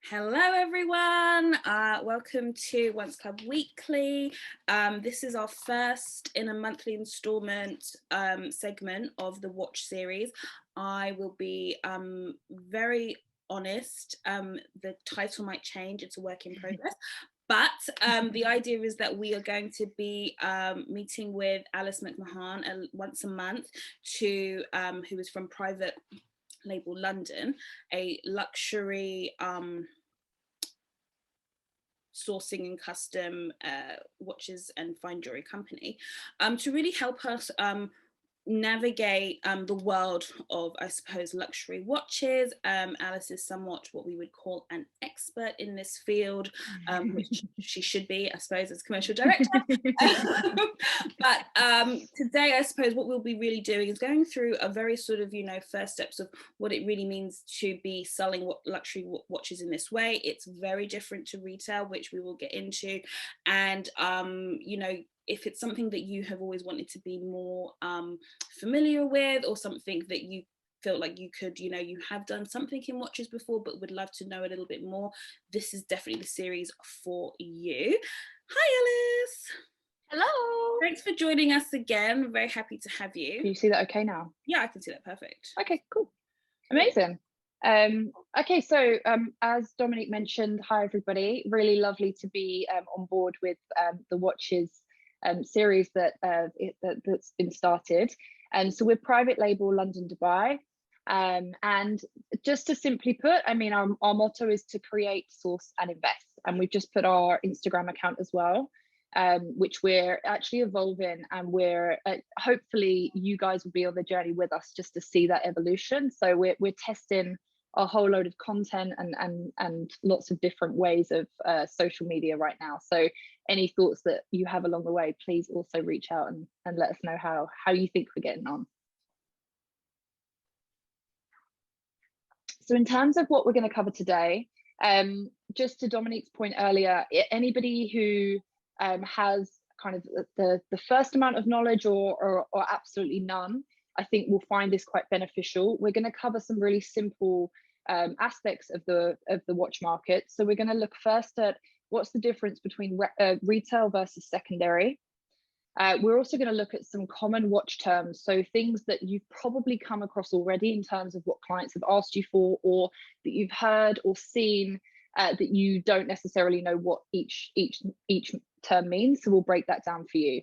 Hello everyone, welcome to Once Club Weekly. This is our first in a monthly instalment segment of the Watch series. I will be very honest, the title might change, it's a work in progress. But the idea is that we are going to be meeting with Alys Mcmahon once a month, who is from Private Label London, a luxury sourcing and custom watches and fine jewelry company, to really help us navigate the world of, I suppose, luxury watches. Alys is somewhat what we would call an expert in this field, which she should be, I suppose, as commercial director. But today, I suppose what we'll be really doing is going through a very sort of, first steps of what it really means to be selling luxury watches in this way. It's very different to retail, which we will get into. And, if it's something that you have always wanted to be more familiar with, or something that you feel like you could, you have done something in watches before but would love to know a little bit more, this is definitely the series for you. Hi Alys. Hello. Thanks for joining us again. Very happy to have you. Can you see that okay now? Yeah, I can see that perfect. Okay, cool. Amazing. Okay, so as Dominique mentioned, hi everybody. Really lovely to be on board with the Watches series that's been started. So we're Private Label London Dubai. And just to simply put, I mean, our motto is to create, source and invest. And we've just put our Instagram account as well, which we're actually evolving, and we're hopefully you guys will be on the journey with us just to see that evolution. So we're testing a whole load of content and lots of different ways of social media right now. So any thoughts that you have along the way, please also reach out and let us know how you think we're getting on. So in terms of what we're going to cover today, just to Dominique's point earlier, anybody who has kind of the first amount of knowledge or absolutely none, I think will find this quite beneficial. We're going to cover some really simple aspects of the watch market. So we're going to look first at what's the difference between retail versus secondary. We're also going to look at some common watch terms, so things that you've probably come across already in terms of what clients have asked you for, or that you've heard or seen that you don't necessarily know what each term means. So we'll break that down for you.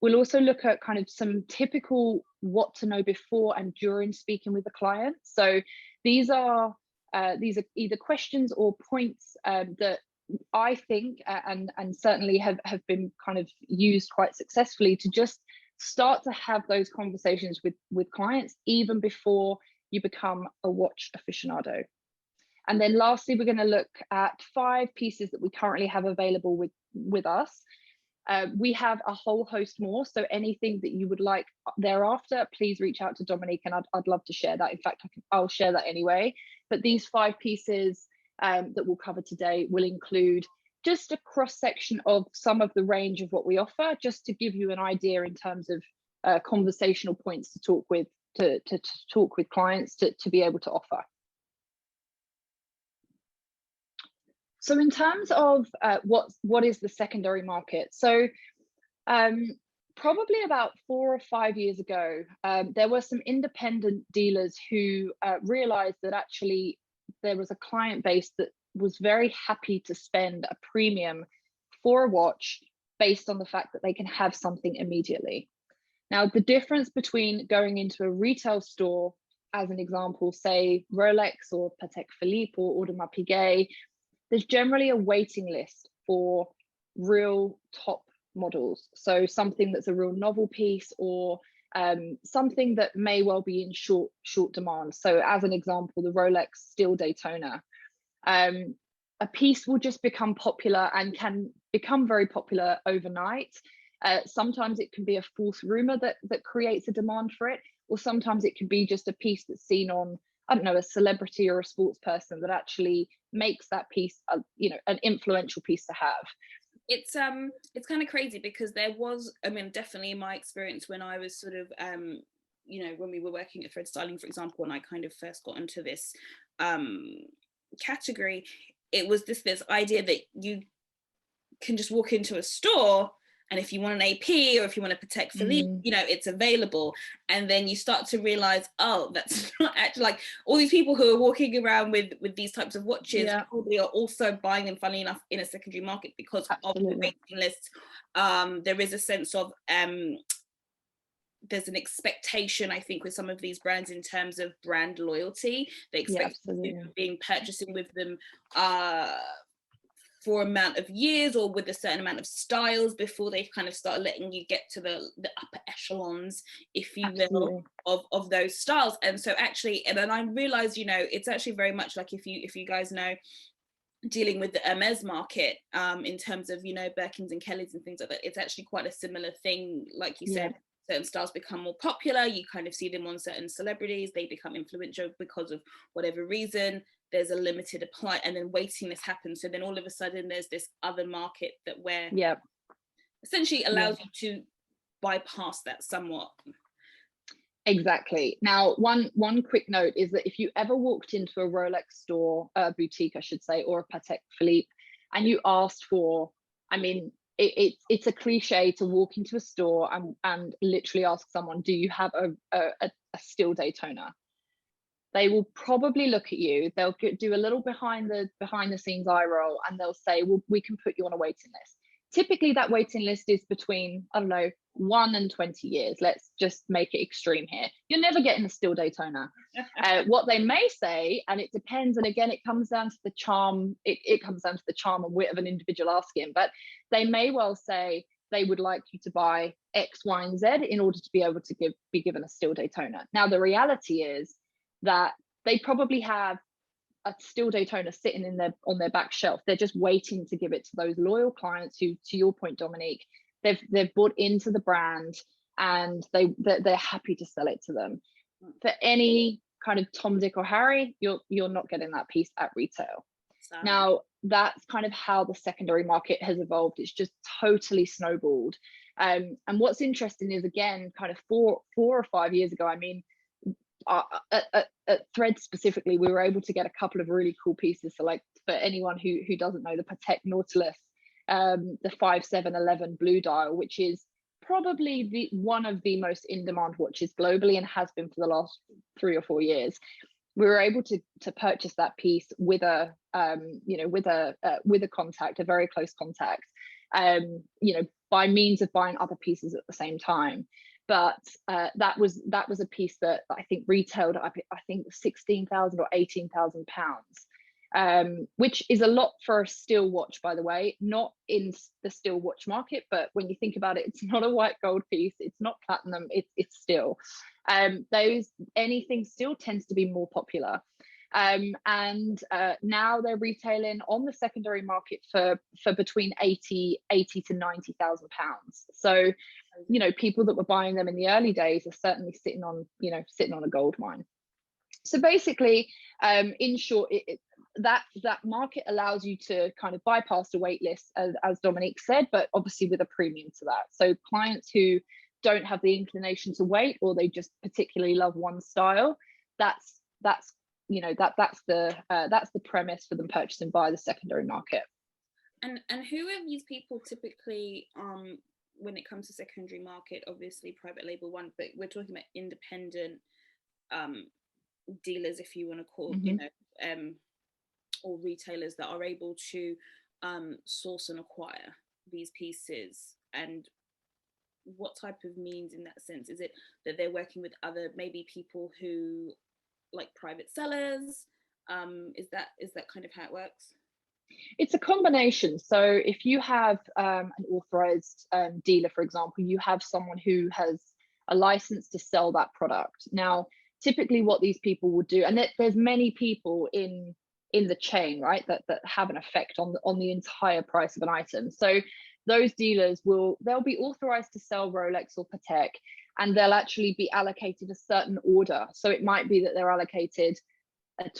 We'll also look at kind of some typical what to know before and during speaking with the client. So these are either questions or points that I think and certainly have been kind of used quite successfully to just start to have those conversations with clients even before you become a watch aficionado. And then lastly, we're going to look at 5 pieces that we currently have available with us. We have a whole host more, so anything that you would like thereafter, please reach out to Dominique, and I'd love to share that. In fact, I'll share that anyway. But these 5 pieces that we'll cover today will include just a cross section of some of the range of what we offer, just to give you an idea in terms of conversational points to talk with talk with clients to be able to offer. So in terms of what is the secondary market? So probably about 4 or 5 years ago, there were some independent dealers who realized that actually there was a client base that was very happy to spend a premium for a watch based on the fact that they can have something immediately. Now, the difference between going into a retail store, as an example, say Rolex or Patek Philippe or Audemars Piguet, there's generally a waiting list for real top models. So something that's a real novel piece, or something that may well be in short demand. So as an example, the Rolex Steel Daytona. A piece will just become popular and can become very popular overnight. Sometimes it can be a false rumor that creates a demand for it, or sometimes it can be just a piece that's seen on, I don't know, a celebrity or a sports person that actually makes that piece, an influential piece to have. It's kind of crazy because there was, I mean, definitely in my experience when I was sort of, when we were working at Thread Styling, for example, and I kind of first got into this category, it was this idea that you can just walk into a store, and if you want an AP or if you want a Patek Philippe, you know, it's available. And then you start to realize, oh, that's not actually, like, all these people who are walking around with these types of watches probably are also buying them, funnily enough, in a secondary market because of the waiting list. There is a sense of there's an expectation, I think, with some of these brands in terms of brand loyalty. They expect being purchasing with them for amount of years or with a certain amount of styles before they kind of start letting you get to the upper echelons, if you will, of those styles. And so actually, and then I realized, you know, it's actually very much like, if you guys know, dealing with the Hermes market, in terms of, you know, Birkins and Kellys and things like that, it's actually quite a similar thing. Like you said, certain styles become more popular, you kind of see them on certain celebrities, they become influential because of whatever reason, there's a limited apply, and then waiting list happens. So then all of a sudden there's this other market that where essentially allows you to bypass that somewhat. Exactly. Now, one quick note is that if you ever walked into a Rolex store, a boutique, I should say, or a Patek Philippe, and you asked for, I mean, it's a cliche to walk into a store and literally ask someone, do you have a still Daytona? They will probably look at you, they'll do a little behind the scenes eye roll, and they'll say, well, we can put you on a waiting list. Typically that waiting list is between, I don't know, 1 and 20 years. Let's just make it extreme here. You're never getting a still Daytona. What they may say, and it depends, and again, it comes down to the charm, it comes down to the charm and wit of an individual asking, but they may well say they would like you to buy X, Y, and Z in order to be able to be given a still Daytona. Now, the reality is that they probably have a still Daytona sitting on their back shelf. They're just waiting to give it to those loyal clients who, to your point, Dominique, they've bought into the brand, and they're happy to sell it to them. For any kind of Tom, Dick, or Harry, you're not getting that piece at retail. Sorry. Now, that's kind of how the secondary market has evolved. It's just totally snowballed. And what's interesting is, again, kind of 4 or 5 years ago, I mean, at Thread specifically, we were able to get a couple of really cool pieces. So, like, for anyone who doesn't know, the Patek Nautilus, the 5711 blue dial, which is probably one of the most in-demand watches globally, and has been for the last 3 or 4 years. We were able to purchase that piece with a contact, a very close contact, by means of buying other pieces at the same time. But that was a piece that I think retailed at, I think, 16,000 or 18,000 pounds, which is a lot for a still watch, by the way, not in the still watch market. But when you think about it, it's not a white gold piece, it's not platinum, it's still. Anything still tends to be more popular. And now they're retailing on the secondary market for between 80 to 90,000 pounds. So, you know, people that were buying them in the early days are certainly sitting on a gold mine. So basically, in short, that market allows you to kind of bypass the wait list, as Dominique said, but obviously with a premium to that. So clients who don't have the inclination to wait, or they just particularly love one style, that's the premise for them purchasing by the secondary market. And who are these people typically, when it comes to secondary market? Obviously private label one, but we're talking about independent dealers, if you want to call, or retailers that are able to source and acquire these pieces. And what type of means in that sense? Is it that they're working with other maybe people who, like, private sellers? Is that kind of how it works? It's a combination. So if you have an authorized dealer, for example, you have someone who has a license to sell that product. Now, typically what these people will do, and there's many people in the chain, right, that have an effect on the entire price of an item. So those dealers they'll be authorized to sell Rolex or Patek, and they'll actually be allocated a certain order. So it might be that they're allocated a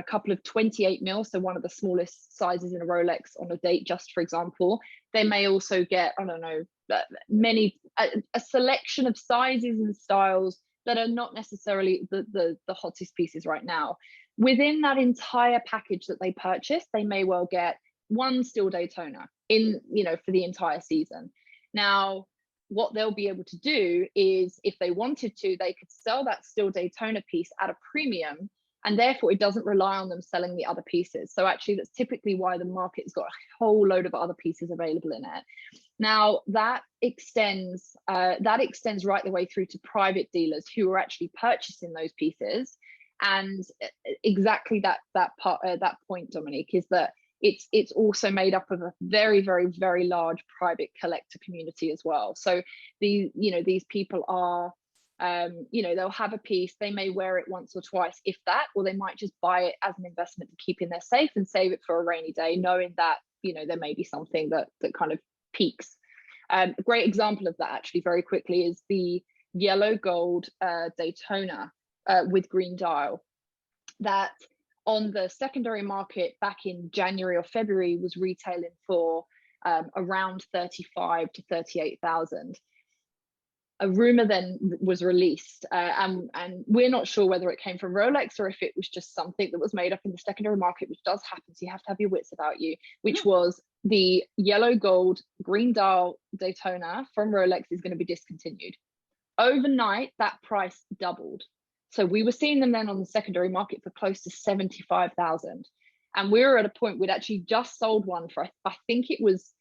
couple of 28 mil, so one of the smallest sizes in a Rolex on a date, just for example. They may also get, I don't know, a selection of sizes and styles that are not necessarily the hottest pieces right now. within that entire package that they purchase, they may well get one still Daytona in, for the entire season. Now, what they'll be able to do is, if they wanted to, they could sell that still Daytona piece at a premium, and therefore it doesn't rely on them selling the other pieces. So actually, that's typically why the market's got a whole load of other pieces available in it. Now, that extends right the way through to private dealers who are actually purchasing those pieces. And exactly that point, Dominique, is that it's also made up of a very, very, very large private collector community as well. So these people are, they'll have a piece, they may wear it once or twice, if that, or they might just buy it as an investment to keep in their safe and save it for a rainy day, knowing that, there may be something that kind of peaks. A great example of that, actually, very quickly, is the yellow gold Daytona with green dial, that on the secondary market back in January or February was retailing for around 35 to 38,000. A rumor then was released, and we're not sure whether it came from Rolex or if it was just something that was made up in the secondary market, which does happen, so you have to have your wits about you, which was the yellow gold green dial Daytona from Rolex is going to be discontinued. Overnight, that price doubled. So we were seeing them then on the secondary market for close to 75,000. And we were at a point, we'd actually just sold one for, I think it was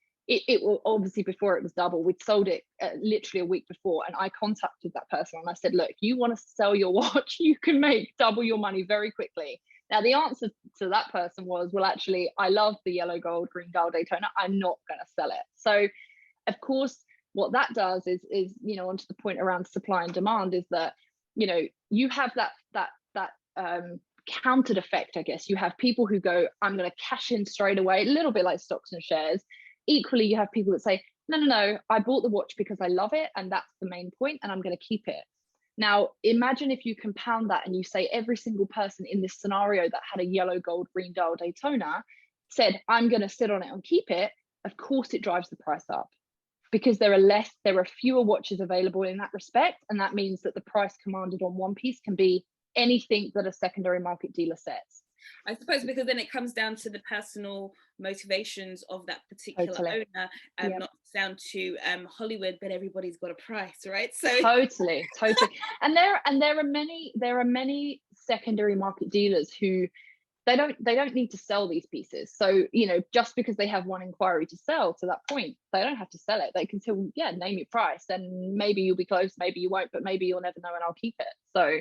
obviously before it was double, we'd sold it literally a week before. And I contacted that person and I said, look, if you want to sell your watch, you can make double your money very quickly. Now, the answer to that person was, well, actually, I love the yellow gold green dial Daytona. I'm not going to sell it. So, of course, what that does is onto the point around supply and demand, is that, you have that countered effect, I guess. You have people who go, I'm going to cash in straight away, a little bit like stocks and shares. Equally, you have people that say, no, I bought the watch because I love it, and that's the main point, and I'm going to keep it. Now, imagine if you compound that and you say every single person in this scenario that had a yellow gold green dial Daytona said, I'm going to sit on it and keep it. Of course, it drives the price up, because there are fewer watches available in that respect. And that means that the price commanded on one piece can be anything that a secondary market dealer sets. I suppose because then it comes down to the personal motivations of that particular owner, and not down to Hollywood, but everybody's got a price, right? So totally. And there are many secondary market dealers who they don't need to sell these pieces. So, just because they have one inquiry to sell, to that point, they don't have to sell it. They can still, name your price, and maybe you'll be close, maybe you won't, but maybe you'll never know and I'll keep it. So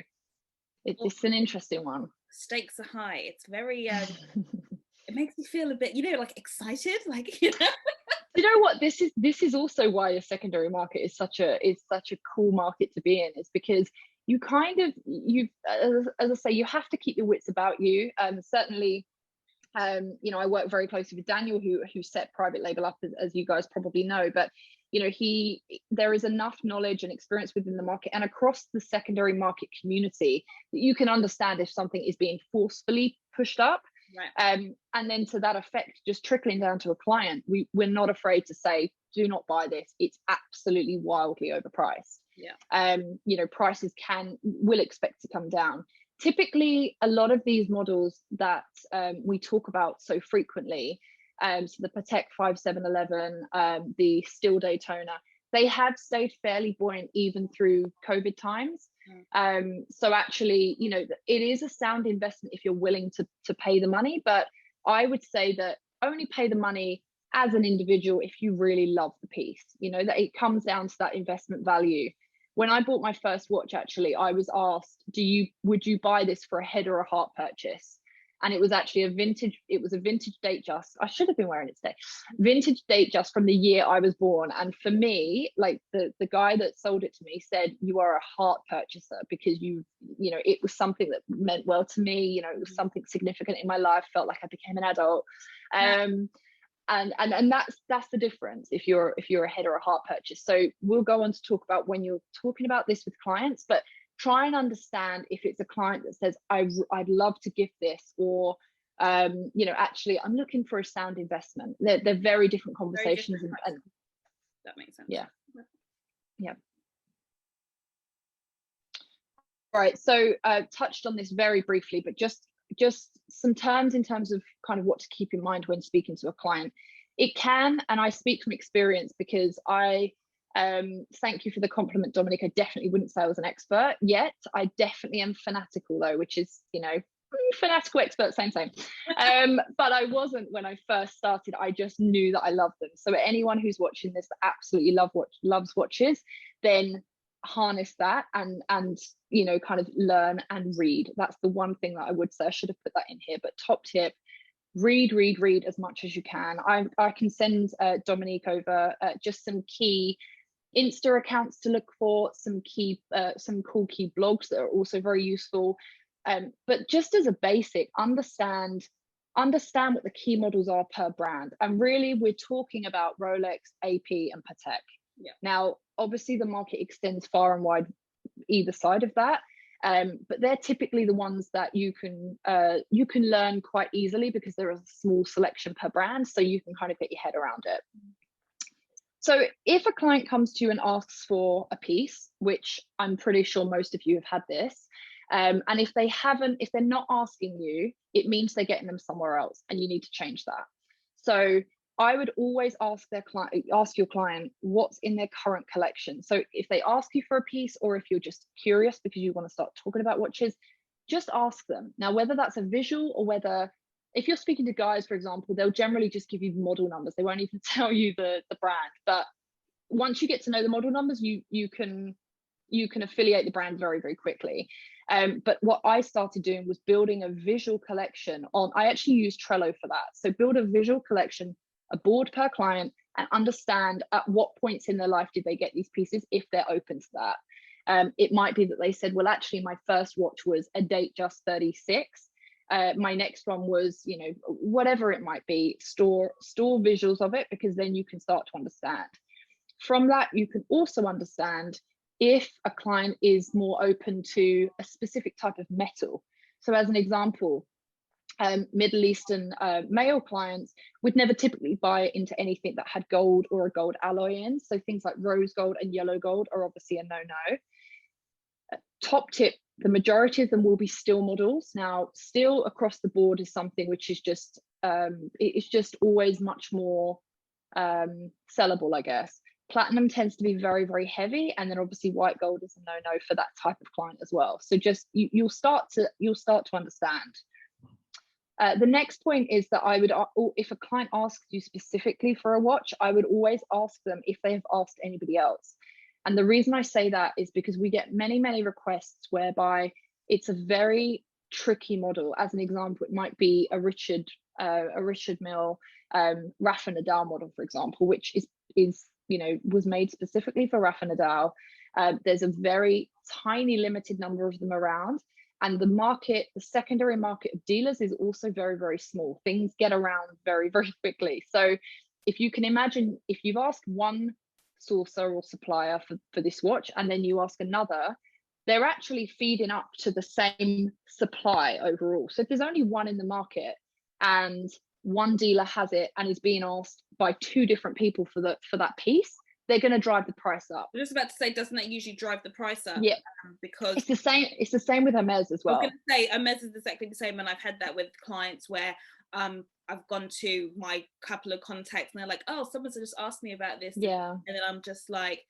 it's an interesting one. Stakes are high. It's very, it makes me feel a bit, like excited, like, You know what? This is also why a secondary market is such a cool market to be in, is because you as I say, you have to keep your wits about you. Certainly, I work very closely with Daniel, who set Private Label up, as you guys probably know, but there is enough knowledge and experience within the market and across the secondary market community that you can understand if something is being forcefully pushed up. Right. And then to that effect, just trickling down to a client, we're not afraid to say, do not buy this. It's absolutely wildly overpriced. Yeah. Prices will expect to come down. Typically, a lot of these models that we talk about so frequently, so the Patek 5711, the Still Daytona, they have stayed fairly buoyant even through COVID times. So actually, it is a sound investment if you're willing to pay the money, but I would say that only pay the money as an individual if you really love the piece. That it comes down to that investment value. When I bought my first watch, actually, I was asked, would you buy this for a head or a heart purchase? And it was actually a vintage date just, I should have been wearing it today, vintage date just from the year I was born. And for me, like the guy that sold it to me said, you are a heart purchaser, because it was something that meant well to me. It was something significant in my life, felt like I became an adult. And that's the difference if you're a head or a heart purchase. So we'll go on to talk about when you're talking about this with clients, but try and understand if it's a client that says, I'd love to gift this, or actually I'm looking for a sound investment. They're very different conversations. Very different. And that makes sense. Yeah. Right, so touched on this very briefly, but just just some terms in terms of kind of what to keep in mind when speaking to a client. It can, and I speak from experience because thank you for the compliment, Dominic. I definitely wouldn't say I was an expert yet. I definitely am fanatical though, which is, fanatical expert, same. But I wasn't when I first started. I just knew that I loved them. So anyone who's watching this that absolutely loves watches, then harness that and kind of learn and read. That's the one thing that I would say. I should have put that in here, but top tip: read as much as you can. I can send Dominique over just some key Insta accounts to look for, some cool key blogs that are also very useful. But just as a basic, understand what the key models are per brand. And really, we're talking about Rolex, AP, and Patek. Yeah. Now, obviously, the market extends far and wide either side of that. But they're typically the ones that you can learn quite easily because there is a small selection per brand, so you can kind of get your head around it. So if a client comes to you and asks for a piece, which I'm pretty sure most of you have had this, and if they're not asking you, it means they're getting them somewhere else, and you need to change that. So I would always ask your client what's in their current collection. So if they ask you for a piece, or if you're just curious because you want to start talking about watches, just ask them. Now, whether that's a visual or whether, if you're speaking to guys, for example, they'll generally just give you model numbers. They won't even tell you the brand. But once you get to know the model numbers, you can affiliate the brand very, very quickly. But what I started doing was building a visual collection I actually use Trello for that. So build a visual collection, a board per client, and understand at what points in their life did they get these pieces, if they're open to that. It might be that they said, well, actually, my first watch was a date just 36. My next one was, whatever it might be. Store visuals of it, because then you can start to understand. From that, you can also understand if a client is more open to a specific type of metal. So as an example, Middle Eastern male clients would never typically buy into anything that had gold or a gold alloy in. So things like rose gold and yellow gold are obviously a no-no. Top tip: the majority of them will be steel models. Now, steel across the board is something which is just it's just always much more sellable, I guess. Platinum tends to be very, very heavy, and then obviously white gold is a no-no for that type of client as well. So just you'll start to understand. The next point is that I would, if a client asks you specifically for a watch, I would always ask them if they have asked anybody else. And the reason I say that is because we get many, many requests whereby it's a very tricky model. As an example, it might be a Richard Mille Rafa Nadal model, for example, which is was made specifically for Rafa Nadal. There's a very tiny limited number of them around, and the secondary market of dealers is also very, very small. Things get around very, very quickly. So if you can imagine, if you've asked one sourcer or supplier for this watch, and then you ask another, they're actually feeding up to the same supply overall. So if there's only one in the market and one dealer has it and is being asked by two different people for that piece, they're going to drive the price up. I'm just about to say, doesn't that usually drive the price up? Yeah, because it's the same with Hermes as well. I was going to say Hermes is exactly the same, and I've had that with clients where I've gone to my couple of contacts and they're like, oh, someone's just asked me about this. Yeah. And then I'm just like,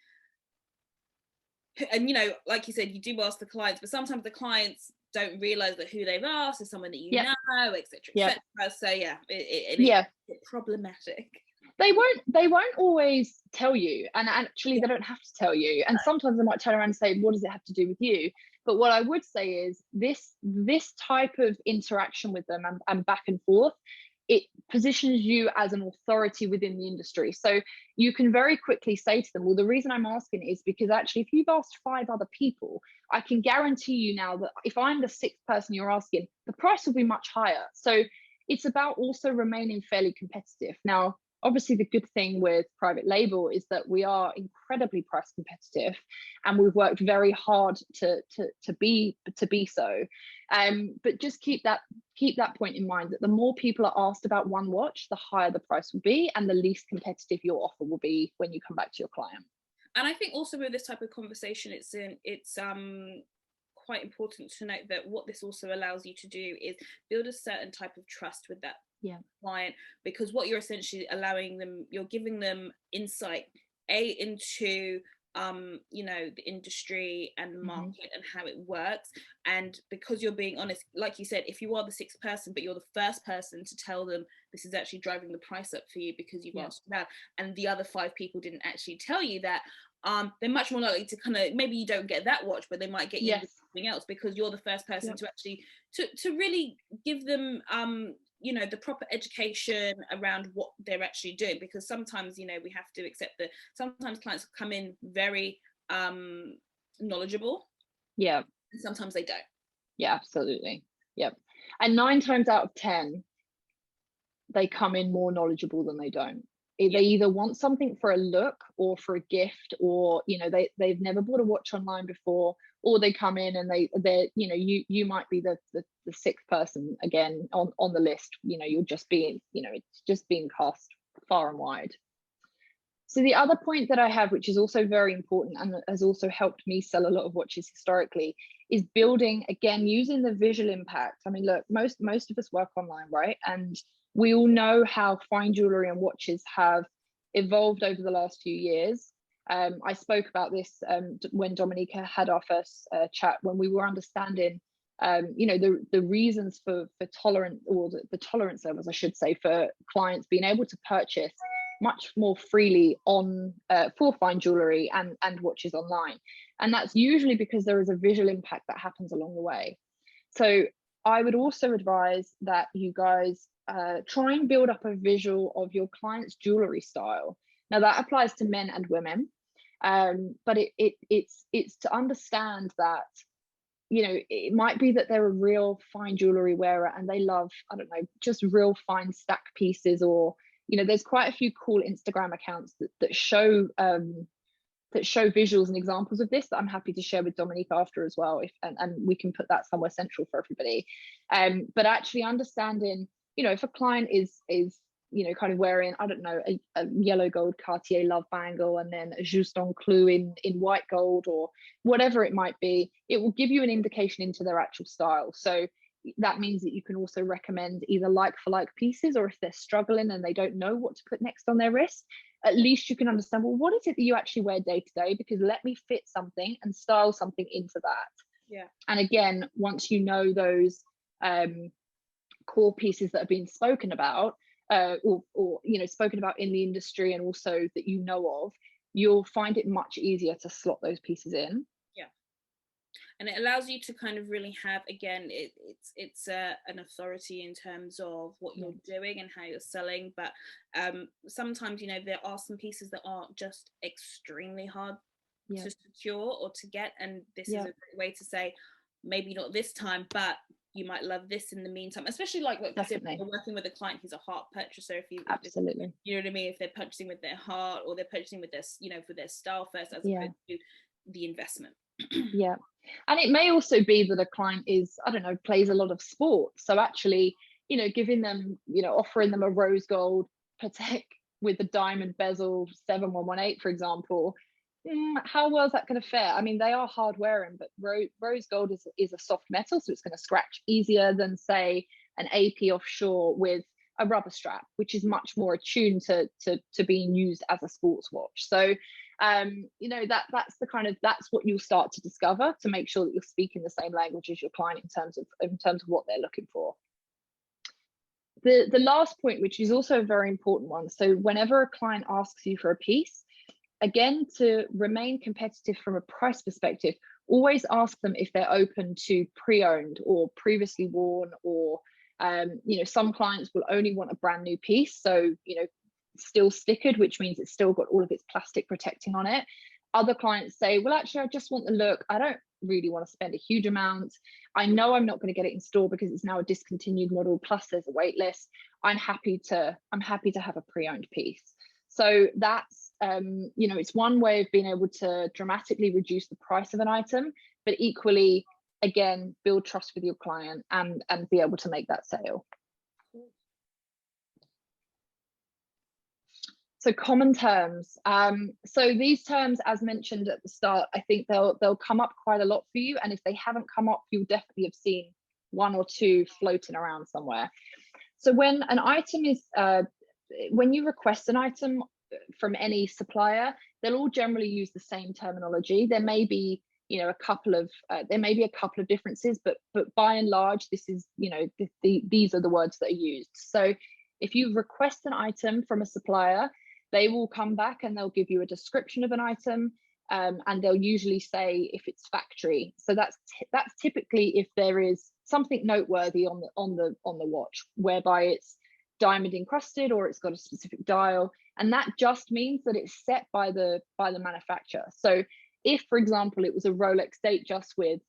and like you said, you do ask the clients, but sometimes the clients don't realize that who they've asked is someone that you know, etc., etc. So it's problematic. They won't always tell you, and actually they don't have to tell you. And sometimes they might turn around and say, what does it have to do with you? But what I would say is this type of interaction with them and back and forth, it positions you as an authority within the industry. So you can very quickly say to them, well, the reason I'm asking is because actually, if you've asked 5 other people, I can guarantee you now that if I'm the 6th person you're asking, the price will be much higher. So it's about also remaining fairly competitive. Now, obviously, the good thing with private label is that we are incredibly price competitive, and we've worked very hard to be so. But just keep that point in mind, that the more people are asked about one watch, the higher the price will be, and the least competitive your offer will be when you come back to your client. And I think also with this type of conversation, it's quite important to note that what this also allows you to do is build a certain type of trust with that client, because what you're essentially allowing them, you're giving them insight into you know, the industry and market and how it works. And because you're being honest, like you said, if you are the sixth person but you're the first person to tell them this is actually driving the price up for you because you've asked about, and the other 5 people didn't actually tell you that, they're much more likely to kind of, maybe you don't get that watch, but they might get you something else, because you're the first person to actually to really give them you know, the proper education around what they're actually doing. Because sometimes, you know, we have to accept that sometimes clients come in very knowledgeable, and sometimes they don't. Absolutely. And 9 times out of 10 they come in more knowledgeable than they don't. They either want something for a look or for a gift, or, you know, they've never bought a watch online before, or they come in and they're, you know, you might be the 6th person again on the list. You know, you're just being, you know, it's just being cast far and wide. So the other point that I have, which is also very important and has also helped me sell a lot of watches historically, is building, again, using the visual impact. I mean, look, most of us work online, right? And we all know how fine jewelry and watches have evolved over the last few years. I spoke about this when Dominica had our first chat, when we were understanding, you know, the reasons for tolerance, or the tolerance levels, I should say, for clients being able to purchase much more freely on for fine jewelry and watches online. And that's usually because there is a visual impact that happens along the way. So I would also advise that you guys try and build up a visual of your client's jewelry style. Now that applies to men and women, but it's to understand that, you know, it might be that they're a real fine jewelry wearer and they love, I don't know, just real fine stack pieces, or, you know, there's quite a few cool Instagram accounts that show visuals and examples of this that I'm happy to share with Dominique after as well, and we can put that somewhere central for everybody. But actually understanding, you know, if a client is you know, kind of wearing, I don't know, a yellow gold Cartier love bangle and then a Juston Clou in white gold, or whatever it might be, it will give you an indication into their actual style. So that means that you can also recommend either like for like pieces, or if they're struggling and they don't know what to put next on their wrist, at least you can understand, well, what is it that you actually wear day to day? Because let me fit something and style something into that. And again, once you know those core pieces that are being spoken about, or you know, spoken about in the industry, and also that you know of, you'll find it much easier to slot those pieces in. And it allows you to kind of really have, again, it's an authority in terms of what you're doing and how you're selling. But sometimes, you know, there are some pieces that are just extremely hard to secure or to get, and this is a great way to say, maybe not this time, but you might love this in the meantime. Especially like what you said, you're working with a client who's a heart purchaser. If you absolutely, you know what I mean, if they're purchasing with their heart, or they're purchasing with their, you know, for their style first, as opposed to the investment. And it may also be that a client is, I don't know, plays a lot of sport, so actually, you know, giving them, you know, offering them a rose gold Patek with a diamond bezel 7118, for example, how well is that going to fare? I mean, they are hard wearing, but rose gold is a soft metal, so it's going to scratch easier than, say, an AP offshore with a rubber strap, which is much more attuned to being used as a sports watch. So you know, that's what you'll start to discover, to make sure that you're speaking the same language as your client in terms of what they're looking for. The last point, which is also a very important one, so whenever a client asks you for a piece, again, to remain competitive from a price perspective, always ask them if they're open to pre-owned or previously worn, or you know, some clients will only want a brand new piece, so, you know, still stickered, which means it's still got all of its plastic protecting on it. Other clients say, well, actually, I just want the look. I don't really want to spend a huge amount. I know I'm not going to get it in store because it's now a discontinued model, plus there's a wait list. I'm happy to have a pre-owned piece. So that's you know, it's one way of being able to dramatically reduce the price of an item, but equally, again, build trust with your client and be able to make that sale. So common terms. So these terms, as mentioned at the start, I think they'll come up quite a lot for you. And if they haven't come up, you'll definitely have seen one or two floating around somewhere. So when an item is, when you request an item from any supplier, they'll all generally use the same terminology. There may be, you know, a couple of differences, but by and large, this is, you know, these are the words that are used. So if you request an item from a supplier, they will come back and they'll give you a description of an item, and they'll usually say if it's factory. So that's typically if there is something noteworthy on the watch, whereby it's diamond encrusted or it's got a specific dial, and that just means that it's set by the manufacturer. So if, for example, it was a Rolex Datejust with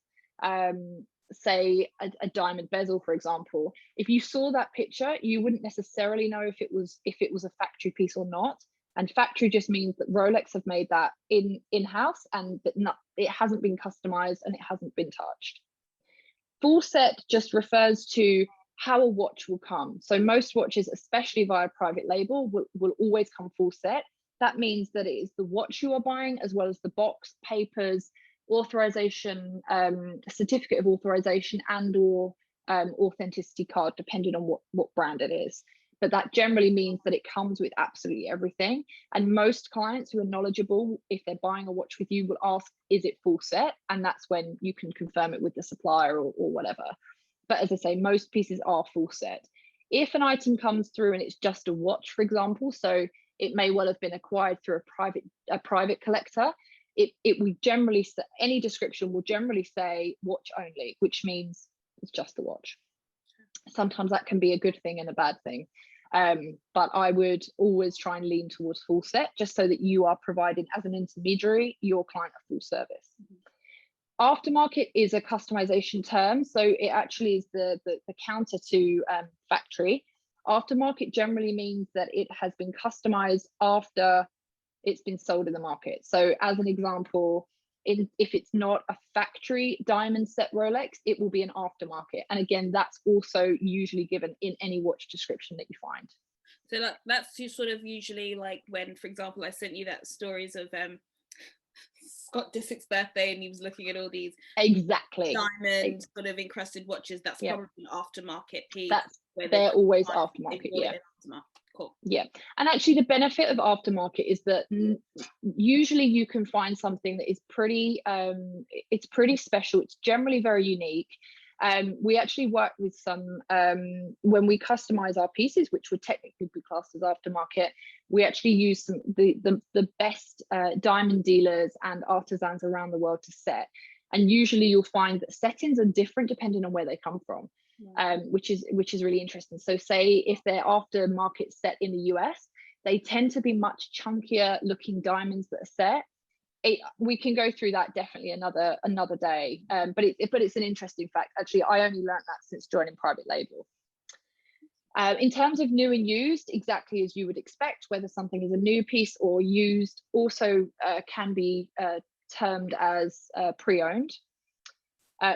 say a diamond bezel, for example, if you saw that picture, you wouldn't necessarily know if it was a factory piece or not. And factory just means that Rolex have made that in-house, and that it hasn't been customized and it hasn't been touched. Full set just refers to how a watch will come. So most watches, especially via private label, will always come full set. That means that it is the watch you are buying, as well as the box, papers, authorization, certificate of authorization, and or authenticity card, depending on what brand it is. But that generally means that it comes with absolutely everything. And most clients who are knowledgeable, if they're buying a watch with you, will ask, is it full set? And that's when you can confirm it with the supplier or whatever. But as I say, most pieces are full set. If an item comes through and it's just a watch, for example, so it may well have been acquired through a private collector, it will generally say, any description will generally say watch only, which means it's just a watch. Sometimes that can be a good thing and a bad thing. But I would always try and lean towards full set, just so that you are providing, as an intermediary, your client a full service. Aftermarket is a customization term, so it actually is the counter to factory. Aftermarket generally means that it has been customized after it's been sold in the market. So as an example, if it's not a factory diamond set Rolex, it will be an aftermarket. And again, that's also usually given in any watch description that you find. So that's sort of usually like when, for example, I sent you that stories of Scott Disick's birthday, and he was looking at all these diamond sort of encrusted watches. That's probably an aftermarket piece. They're always aftermarket. Yeah. Cool. Yeah, and actually the benefit of aftermarket is that usually you can find something that is pretty it's pretty special. It's generally very unique. We actually work with some when we customize our pieces, which would technically be classed as aftermarket, we actually use some the best diamond dealers and artisans around the world to set. And usually you'll find that settings are different depending on where they come from. Which is really interesting. So say if they're aftermarket set in the US, they tend to be much chunkier looking diamonds that are set. We can go through that definitely another day, but it's an interesting fact. Actually, I only learned that since joining private label. In terms of new and used, exactly as you would expect, whether something is a new piece or used, also can be termed as pre-owned.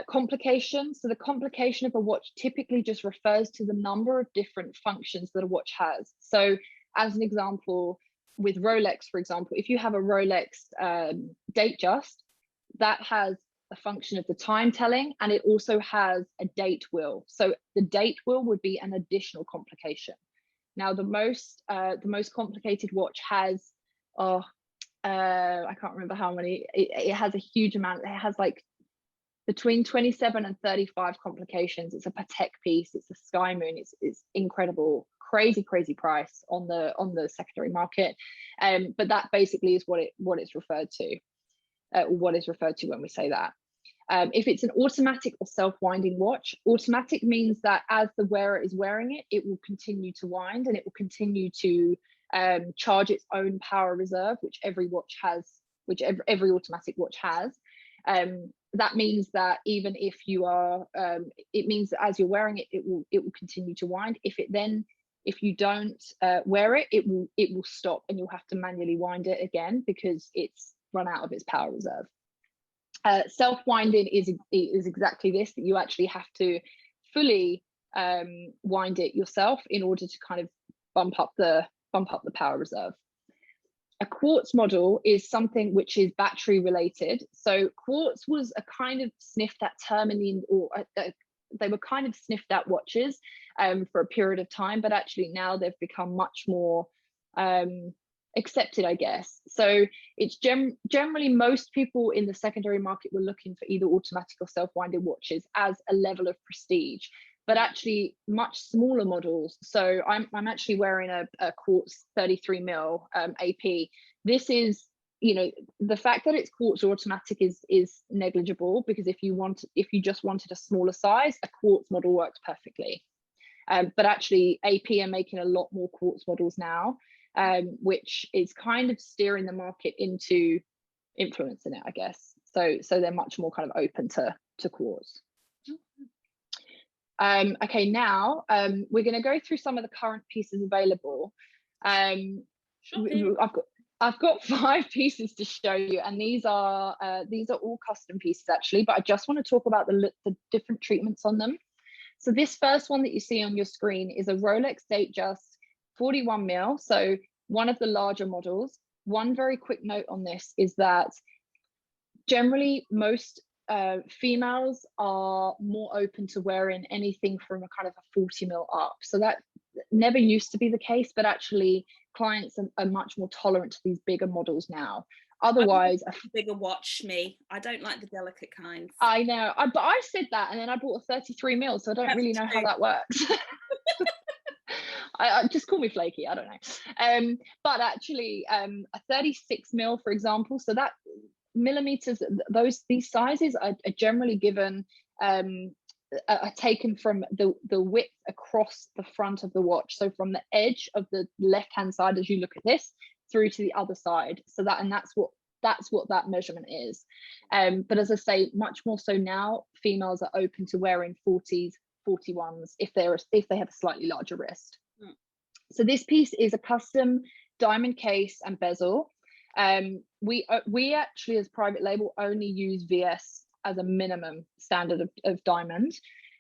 Complication. So the complication of a watch typically just refers to the number of different functions that a watch has. So as an example, with Rolex, for example, if you have a Rolex Datejust, that has a function of the time telling, and it also has a date wheel. So the date wheel would be an additional complication. Now the most complicated watch has I can't remember how many. It has a huge amount. It has like between 27 and 35 complications. It's a Patek piece. It's a Sky Moon. It's incredible, crazy price on the secondary market. But that basically is what it's referred to, what is referred to when we say that. If it's an automatic or self-winding watch, automatic means that as the wearer is wearing it, it will continue to wind, and it will continue to charge its own power reserve, which every watch has, which every automatic watch has. That means that even if you are, it means that as you're wearing it, it will continue to wind. If you don't wear it, it will stop, and you'll have to manually wind it again because it's run out of its power reserve. Self-winding is exactly this, that you actually have to fully wind it yourself in order to kind of bump up the power reserve. A quartz model is something which is battery related. So quartz was a kind of sniffed at term in the, or they were kind of sniffed at watches for a period of time, but actually now they've become much more accepted, I guess. So it's generally most people in the secondary market were looking for either automatic or self-winding watches as a level of prestige, but actually much smaller models. So I'm actually wearing a quartz 33 mil AP. This is, you know, the fact that it's quartz or automatic is negligible, because if you just wanted a smaller size, a quartz model works perfectly. But actually AP are making a lot more quartz models now, which is kind of steering the market into influencing it, I guess. So they're much more kind of open to quartz. Okay, now we're going to go through some of the current pieces available. I've got 5 pieces to show you, and these are all custom pieces actually, but I just want to talk about the different treatments on them. So this first one that you see on your screen is a Rolex Datejust 41 mil, so one of the larger models. One very quick note on this is that generally most females are more open to wearing anything from a kind of a 40 mil up. So that never used to be the case, but actually clients are much more tolerant to these bigger models now. Otherwise, a bigger watch, me. I don't like the delicate kinds. I know, but I said that, and then I bought a 33 mil, so I don't really know how that works. I just call me flaky, I don't know. But actually, a 36 mil, for example, so that millimeters, these sizes are generally given, are taken from the width across the front of the watch. So from the edge of the left hand side as you look at this through to the other side. So that's what that measurement is. But as I say, much more so now, females are open to wearing 40s, 41s if they have a slightly larger wrist. So this piece is a custom diamond case and bezel. We actually, as private label, only use VS as a minimum standard of diamond,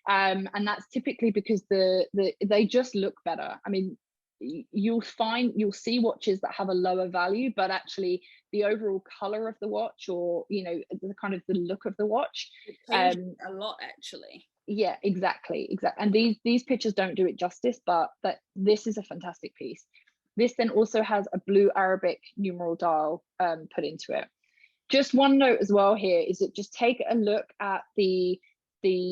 and that's typically because they just look better. I mean, you'll see watches that have a lower value, but actually the overall color of the watch, or the kind of the look of the watch, a lot actually. Yeah, exactly. And these pictures don't do it justice, but this is a fantastic piece. This then also has a blue Arabic numeral dial put into it. Just one note as well here is that just take a look at the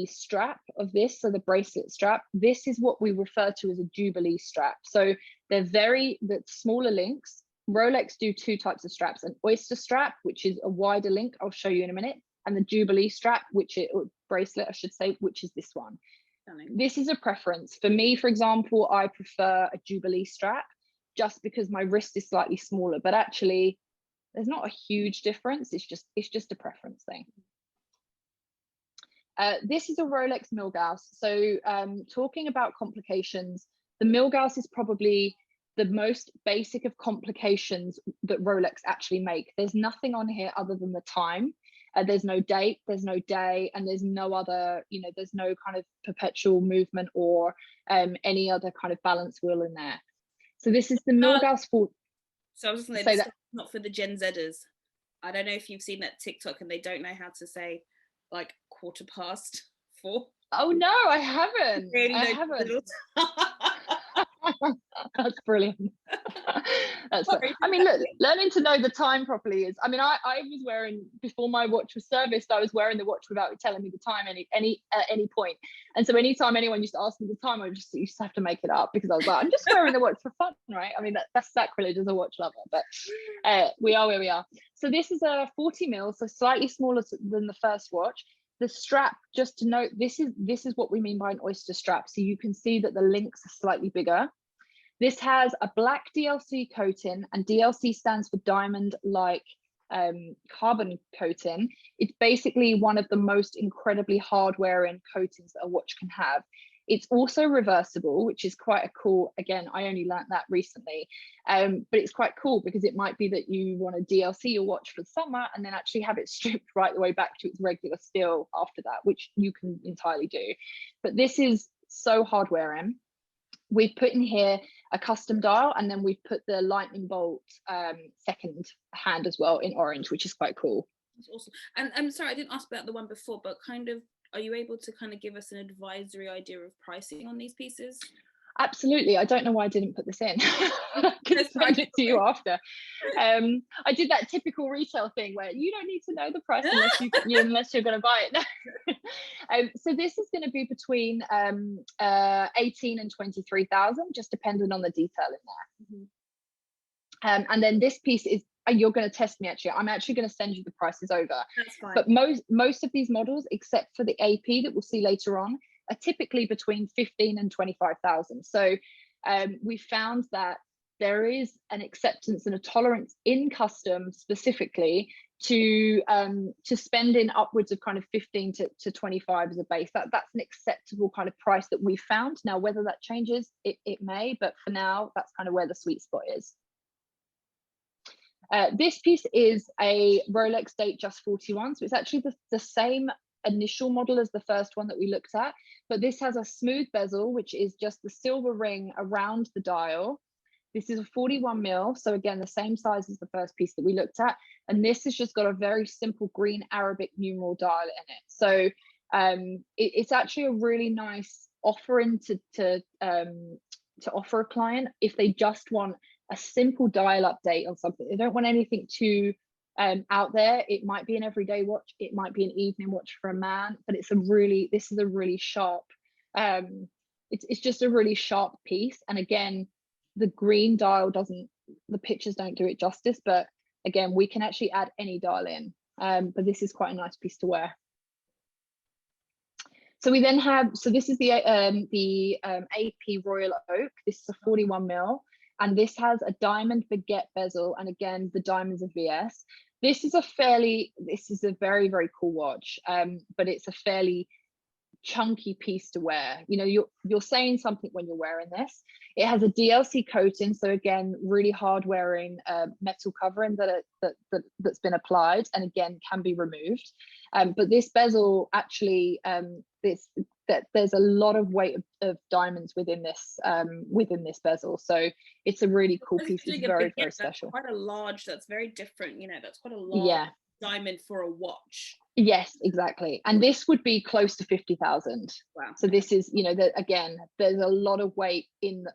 strap of this, so the bracelet strap. This is what we refer to as a Jubilee strap. So the smaller links. Rolex do 2 types of straps: an oyster strap, which is a wider link, I'll show you in a minute, and the Jubilee strap, or bracelet I should say, which is this one. This is a preference. For me, for example, I prefer a Jubilee strap just because my wrist is slightly smaller, but actually there's not a huge difference. It's just a preference thing. This is a Rolex Milgauss. So talking about complications, the Milgauss is probably the most basic of complications that Rolex actually make. There's nothing on here other than the time. There's no date, there's no day, and there's no other, there's no kind of perpetual movement or any other kind of balance wheel in there. So this is the Milgauss for. So I was just going to say, not for the Gen Zers. I don't know if you've seen that TikTok and they don't know how to say like 4:15. Oh no, I haven't. I haven't. That's brilliant. I mean, look, learning to know the time properly is. I mean, I was wearing, before my watch was serviced, I was wearing the watch without it telling me the time at any point. And so anytime anyone used to ask me the time, I used to have to make it up, because I was like, I'm just wearing the watch for fun, right? I mean, that's sacrilege as a watch lover, but we are where we are. So this is a 40 mil, so slightly smaller than the first watch. The strap, just to note, this is what we mean by an oyster strap. So you can see that the links are slightly bigger. This has a black DLC coating, and DLC stands for diamond-like carbon coating. It's basically one of the most incredibly hard-wearing coatings that a watch can have. It's also reversible, which is quite a cool, again, I only learned that recently, but it's quite cool because it might be that you want to DLC your watch for the summer and then actually have it stripped right the way back to its regular steel after that, which you can entirely do. But this is so hard wearing. we've put in here a custom dial, and then we've put the lightning bolt second hand as well in orange, which is quite cool. That's awesome. And I'm sorry, I didn't ask about the one before, but kind of, are you able to kind of give us an advisory idea of pricing on these pieces? Absolutely. I don't know why I didn't put this in. I can send it to you after. I did that typical retail thing where you don't need to know the price unless you're going to buy it. So this is going to be between 18 and 23,000, just depending on the detail in there. And then this piece is, you're going to test me actually. I'm actually going to send you the prices over. That's fine. But most of these models, except for the AP that we'll see later on, are typically between 15 and 25,000. So we found that there is an acceptance and a tolerance in custom specifically to spending upwards of kind of 15 to 25 as a base. That's an acceptable kind of price that we found. Now, whether that changes, it may, but for now, that's kind of where the sweet spot is. This piece is a Rolex Date Just 41, so it's actually the same initial model as the first one that we looked at, but this has a smooth bezel, which is just the silver ring around the dial. This is a 41 mil, so again, the same size as the first piece that we looked at, and this has just got a very simple green Arabic numeral dial in it. So it's actually a really nice offering to offer a client if they just want a simple dial update on something. They don't want anything too out there. It might be an everyday watch, it might be an evening watch for a man, but this is a really sharp, it's just a really sharp piece. And again, the green dial the pictures don't do it justice, but again, we can actually add any dial in, but this is quite a nice piece to wear. So we then have, so this is the AP Royal Oak. This is a 41 mil, and this has a diamond baguette bezel, and again, the diamonds of VS. This is a very, very cool watch, but it's a fairly chunky piece to wear. You know, you're saying something when you're wearing this. It has a DLC coating, so again, really hard wearing metal covering that's been applied, and again can be removed. But this bezel actually, there's a lot of weight of diamonds within this bezel, so it's a really cool piece. It's very, very special. Quite a large. That's very different. You know, that's quite a large diamond for a watch. Yes, exactly. And this would be close to 50,000. Wow. So this is, you know, that again, there's a lot of weight in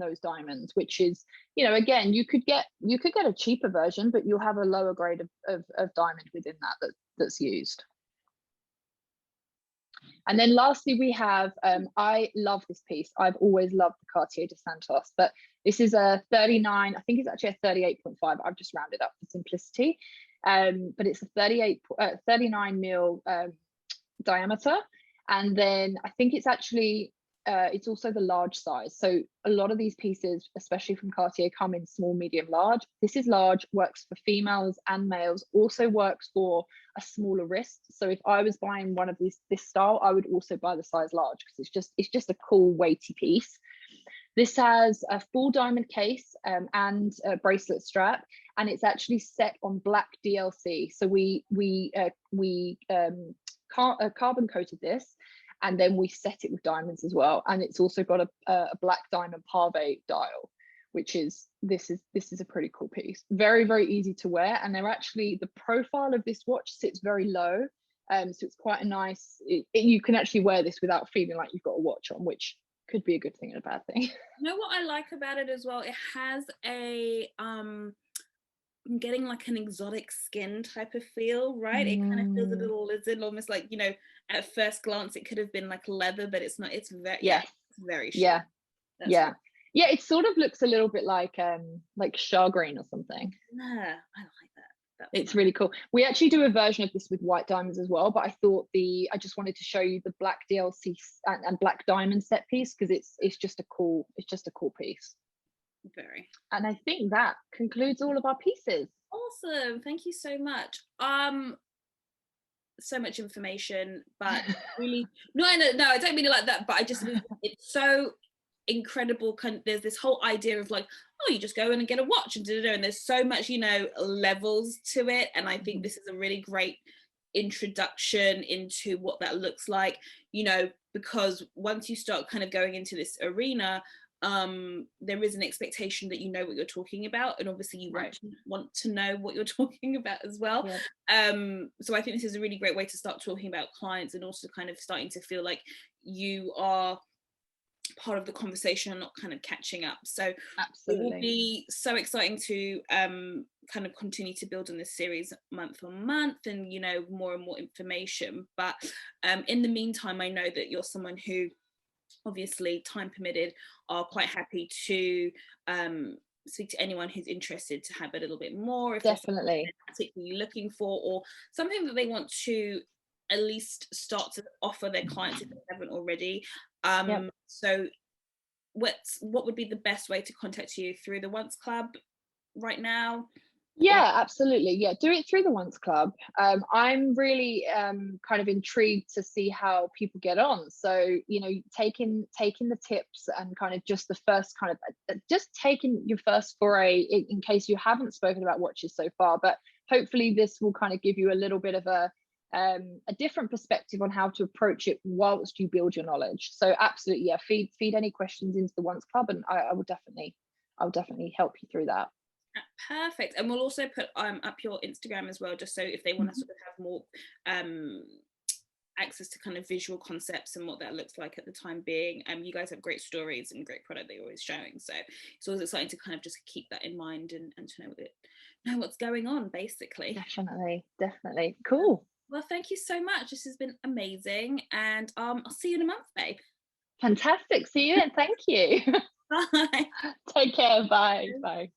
those diamonds, which is, you know, again, you could get a cheaper version, but you'll have a lower grade of diamond within that's used. And then lastly, we have, I love this piece. I've always loved the Cartier de Santos, but this is a 39, I think it's actually a 38.5. I've just rounded up for simplicity. But it's a 39 mil diameter, and then I think it's actually it's also the large size. So a lot of these pieces, especially from Cartier, come in small, medium, large. This is large, works for females and males, also works for a smaller wrist. So if I was buying one of this style, I would also buy the size large, because it's just a cool weighty piece. This has a full diamond case and a bracelet strap, and it's actually set on black DLC. So we carbon coated this, and then we set it with diamonds as well. And it's also got a black diamond pave dial, which is this is a pretty cool piece. Very, very easy to wear, and they're actually, the profile of this watch sits very low, so it's quite a nice. You can actually wear this without feeling like you've got a watch on, which could be a good thing and a bad thing. You know what I like about it as well? It has a I'm getting like an exotic skin type of feel, right? It kind of feels a little lizard, almost like, you know, at first glance it could have been like leather, but it's not. It's very it's very chic. Yeah. It sort of looks a little bit like shagreen or something. Yeah, I like that. It's really cool. We actually do a version of this with white diamonds as well, but I thought I just wanted to show you the black DLC and black diamond set piece, because it's just a cool piece. Very. And I think that concludes all of our pieces. Awesome. Thank you so much. So much information, but really no, I don't mean it like that, but I just mean it's so incredible. There's this whole idea of like, oh, you just go in and get a watch and and there's so much, you know, levels to it, and I think this is a really great introduction into what that looks like, you know, because once you start kind of going into this arena, there is an expectation that you know what you're talking about, and obviously you Right. want to know what you're talking about as well. Yeah. So I think this is a really great way to start talking about clients, and also kind of starting to feel like you are part of the conversation and not kind of catching up. So it will Absolutely. be so exciting to kind of continue to build on this series month on month, and you know, more and more information. But in the meantime, I know that you're someone who, obviously time permitted, are quite happy to speak to anyone who's interested to have a little bit more, if there's something Definitely. they're particularly looking for, or something that they want to at least start to offer their clients if they haven't already. Yep. So what would be the best way to contact you? Through the ŌNCE Club right now, or Yeah, absolutely. Yeah, do it through the ŌNCE Club. I'm really kind of intrigued to see how people get on. So, you know, taking the tips and kind of just the first kind of just taking your first foray in case you haven't spoken about watches so far. But hopefully, this will kind of give you a little bit of a different perspective on how to approach it whilst you build your knowledge. So, absolutely, yeah, feed any questions into the ŌNCE Club, and I'll definitely help you through that. perfect. And we'll also put up your Instagram as well, just so if they want to Mhm. sort of have more um access to kind of visual concepts and what that looks like at the time being. You guys have great stories and great product that you're always showing, so it's always exciting to kind of just keep that in mind, and to know what's going on, basically. Definitely, definitely. Cool. Well, thank you so much. This has been amazing, and I'll see you in a month, babe. Fantastic. See you then. Thank you. Bye. Take care. Bye. Bye.